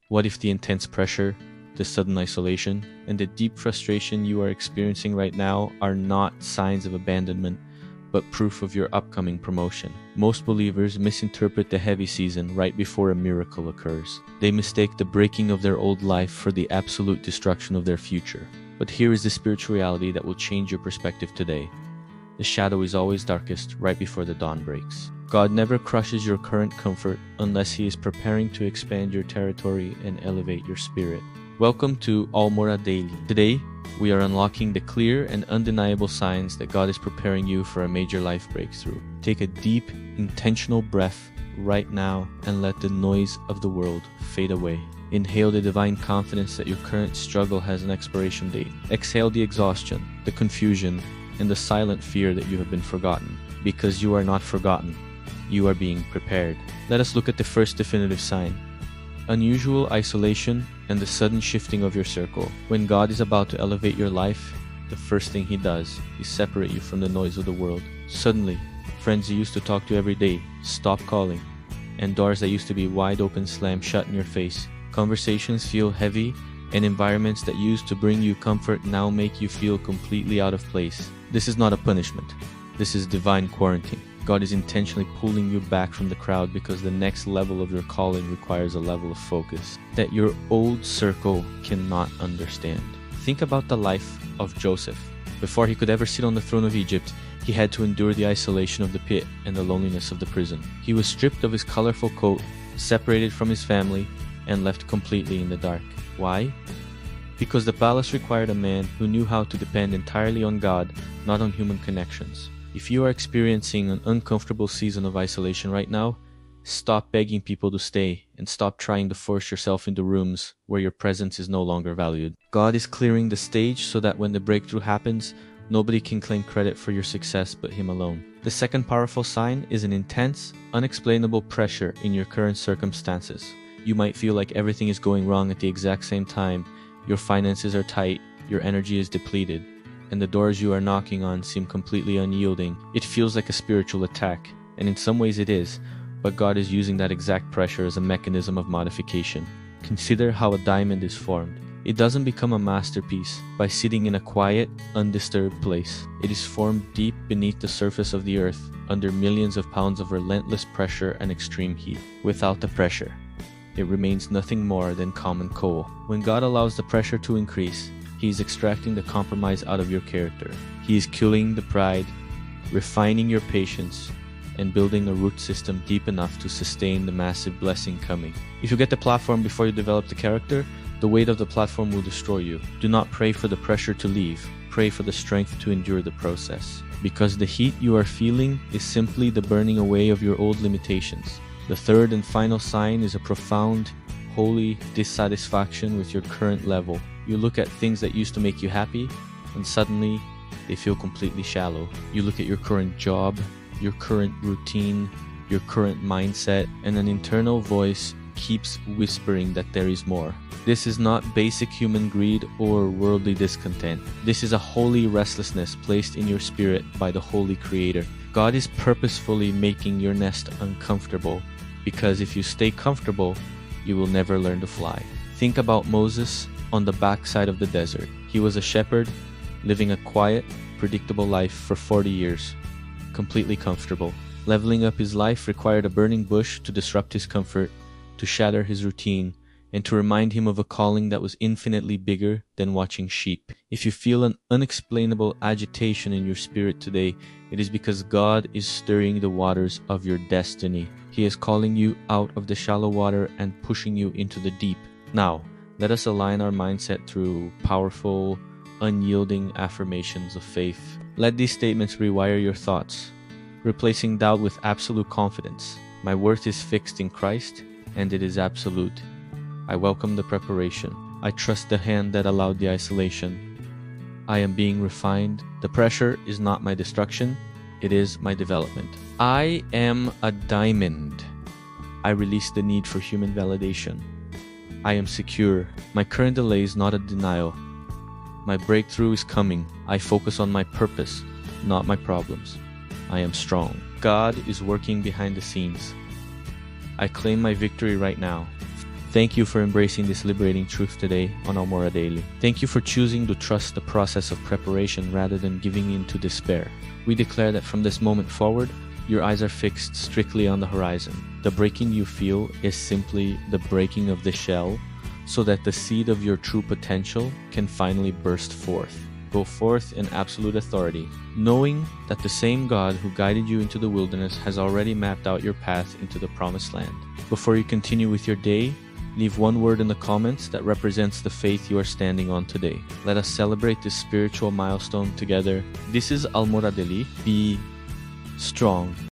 What if the intense pressure, the sudden isolation, and the deep frustration you are experiencing right now are not signs of abandonment, but proof of your upcoming promotion? Most believers misinterpret the heavy season right before a miracle occurs. They mistake the breaking of their old life for the absolute destruction of their future. But here is the spiritual reality that will change your perspective today. The shadow is always darkest right before the dawn breaks. God never crushes your current comfort unless He is preparing to expand your territory and elevate your spirit. Welcome to Almora Daily. Today, we are unlocking the clear and undeniable signs that God is preparing you for a major life breakthrough. Take a deep, intentional breath right now and let the noise of the world fade away. Inhale the divine confidence that your current struggle has an expiration date. Exhale the exhaustion, the confusion, and the silent fear that you have been forgotten. Because you are not forgotten, you are being prepared. Let us look at the first definitive sign. Unusual isolation and the sudden shifting of your circle. When God is about to elevate your life, the first thing He does is separate you from the noise of the world. Suddenly, friends you used to talk to every day stop calling, and doors that used to be wide open slam shut in your face. Conversations feel heavy, and environments that used to bring you comfort now make you feel completely out of place. This is not a punishment. This is divine quarantine. God is intentionally pulling you back from the crowd because the next level of your calling requires a level of focus that your old circle cannot understand. Think about the life of Joseph. Before he could ever sit on the throne of Egypt, he had to endure the isolation of the pit and the loneliness of the prison. He was stripped of his colorful coat, separated from his family, and left completely in the dark. Why? Because the palace required a man who knew how to depend entirely on God, not on human connections. If you are experiencing an uncomfortable season of isolation right now, stop begging people to stay and stop trying to force yourself into rooms where your presence is no longer valued. God is clearing the stage so that when the breakthrough happens, nobody can claim credit for your success but Him alone. The second powerful sign is an intense, unexplainable pressure in your current circumstances. You might feel like everything is going wrong at the exact same time. Your finances are tight, your energy is depleted, and the doors you are knocking on seem completely unyielding. It feels like a spiritual attack, and in some ways it is, but God is using that exact pressure as a mechanism of modification. Consider how a diamond is formed. It doesn't become a masterpiece by sitting in a quiet, undisturbed place. It is formed deep beneath the surface of the earth, under millions of pounds of relentless pressure and extreme heat. Without the pressure, it remains nothing more than common coal. When God allows the pressure to increase, He is extracting the compromise out of your character. He is killing the pride, refining your patience, and building a root system deep enough to sustain the massive blessing coming. If you get the platform before you develop the character, the weight of the platform will destroy you. Do not pray for the pressure to leave. Pray for the strength to endure the process. Because the heat you are feeling is simply the burning away of your old limitations. The third and final sign is a profound, holy dissatisfaction with your current level. You look at things that used to make you happy, and suddenly they feel completely shallow. You look at your current job, your current routine, your current mindset, and an internal voice keeps whispering that there is more. This is not basic human greed or worldly discontent. This is a holy restlessness placed in your spirit by the Holy Creator. God is purposefully making your nest uncomfortable, because if you stay comfortable, you will never learn to fly. Think about Moses on the backside of the desert. He was a shepherd, living a quiet, predictable life for 40 years, completely comfortable. Leveling up his life required a burning bush to disrupt his comfort, to shatter his routine, and to remind him of a calling that was infinitely bigger than watching sheep. If you feel an unexplainable agitation in your spirit today, it is because God is stirring the waters of your destiny. He is calling you out of the shallow water and pushing you into the deep. Now, let us align our mindset through powerful, unyielding affirmations of faith. Let these statements rewire your thoughts, replacing doubt with absolute confidence. My worth is fixed in Christ, and it is absolute. I welcome the preparation. I trust the hand that allowed the isolation. I am being refined. The pressure is not my destruction, it is my development. I am a diamond. I release the need for human validation. I am secure. My current delay is not a denial. My breakthrough is coming. I focus on my purpose, not my problems. I am strong. God is working behind the scenes. I claim my victory right now. Thank you for embracing this liberating truth today on Almora Daily. Thank you for choosing to trust the process of preparation rather than giving in to despair. We declare that from this moment forward, your eyes are fixed strictly on the horizon. The breaking you feel is simply the breaking of the shell so that the seed of your true potential can finally burst forth. Go forth in absolute authority, knowing that the same God who guided you into the wilderness has already mapped out your path into the promised land. Before you continue with your day, leave one word in the comments that represents the faith you are standing on today. Let us celebrate this spiritual milestone together. This is Almora Daily. Be strong.